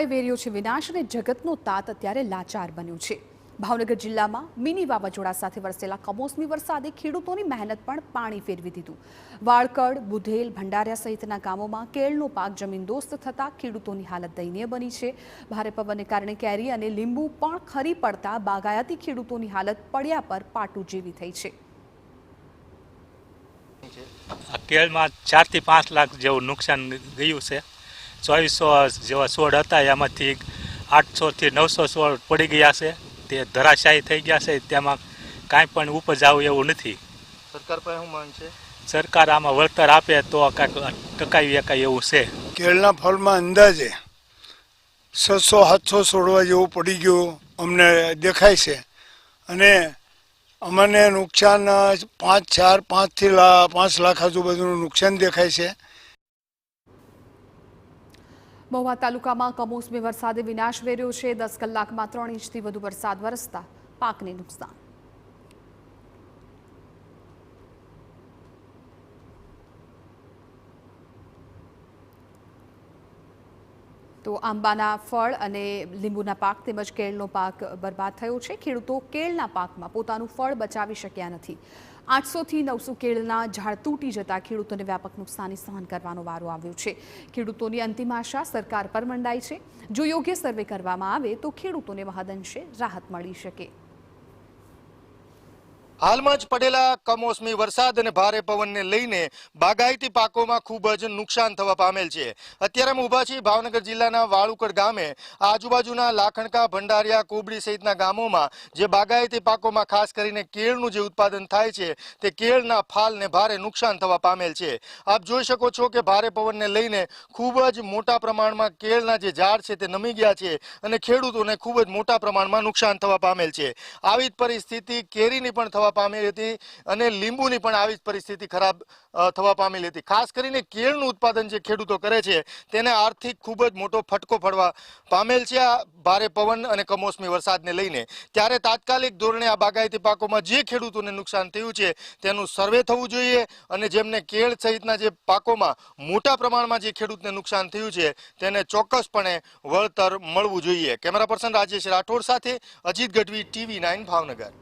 સર્જાઈ વેર્યો છે વિનાશ અને જગતનો તાત અત્યારે લાચાર બન્યો છે। ભાવનગર જિલ્લામાં મિની વાવાઝોડા સાથે વરસેલા કમોસમી વરસાદે ખેડૂતોની મહેનત પણ પાણી ફેરવી દીધું। વાળકડ, બુધેલ, ભંડારિયા સહિતના ગામોમાં કેળનો પાક જમીનદોસ્ત થતાં ખેડૂતોની હાલત દયનીય બની છે। ભારે પવનને કારણે કેરી અને લીંબુ પણ ખરી પડતા બાગાયતી ખેડૂતોની હાલત પડ્યા પર પાટું જેવી થઈ છે। કેળમાં 4 થી 5 લાખ જેવું નુકસાન ગયું છે। 2400 જેવા છોડ હતા, એમાંથી 800 થી 900 છોડ પડી ગયા છે, તે ધરાશાયી થઈ ગયા છે। તેમાં કાંઈ પણ ઉપજ આવે એવું નથી। સરકાર પાસે શું માંગ છે? સરકાર આમાં વળતર આપે તો કાંઈક ટકાવી શકાય એવું છે। કેળના ફળમાં અંદાજે 600-700 છોડવા જેવું પડી ગયું અમને દેખાય છે અને અમને નુકસાન 5 થી 5 લાખ આજુબાજુનું નુકસાન દેખાય છે। મહુવા તાલુકામાં કમોસમી વરસાદે વિનાશ વેર્યો છે। 10 કલાકમાં 3 ઇંચથી વધુ વરસાદ વરસતા પાકને નુકસાન। તો આંબાના ફળ અને લીંબુના પાક તેમજ કેળનો પાક બરબાદ થયો છે। ખેડૂતો કેળના પાકમાં પોતાનું ફળ બચાવી શક્યા નથી। 800 થી 900 કેળના ઝાડ તૂટી જતા ખેડૂતોને વ્યાપક નુકસાની સહન કરવાનો વારો આવ્યો છે। ખેડૂતોની અંતિમ આશા સરકાર પર મંડાઈ છે। જો યોગ્ય સર્વે કરવામાં આવે તો ખેડૂતોને મહદઅંશે રાહત મળી શકે। હાલમાં જ પડેલા કમોસમી વરસાદ અને ભારે પવનને લઈને બાગાયતી પાકોમાં ખૂબ જ નુકસાન થવા પામેલ છે। અત્યારે અમે ઊભા છીએ ભાવનગર જિલ્લાના વાળુકડ ગામે। આજુબાજુના લાખણકા, ભંડારિયા, કોબડી સહિતના ગામોમાં જે બાગાયતી પાકોમાં ખાસ કરીને કેળનું જે ઉત્પાદન થાય છે તે કેળના ફાલને ભારે નુકસાન થવા પામેલ છે। આપ જોઈ શકો છો કે ભારે પવનને લઈને ખૂબ જ મોટા પ્રમાણમાં કેળના જે ઝાડ છે તે નમી ગયા છે અને ખેડૂતોને ખૂબ જ મોટા પ્રમાણમાં નુકસાન થવા પામેલ છે। આવી જ પરિસ્થિતિ કેરીની પણ થવા પામેલી હતી અને લીંબુની પણ આવી જ પરિસ્થિતિ ખરાબ થવા પામેલી હતી। ખાસ કરીને કેળનું ઉત્પાદન જે ખેડૂતો કરે છે તેને આર્થિક ખૂબ જ મોટો ફટકો પડવા પામેલ છે આ ભારે પવન અને કમોસમી વરસાદને લઈને। ત્યારે તાત્કાલિક ધોરણે આ બાગાયતી પાકોમાં જે ખેડૂતોને નુકસાન થયું છે તેનું સર્વે થવું જોઈએ અને જેમને કેળ સહિતના જે પાકોમાં મોટા પ્રમાણમાં જે ખેડૂતને નુકસાન થયું છે તેને ચોક્કસપણે વળતર મળવું જોઈએ। કેમેરા પર્સન રાજેશ રાઠોડ સાથે અજીત ગઢવી, TV9 ભાવનગર।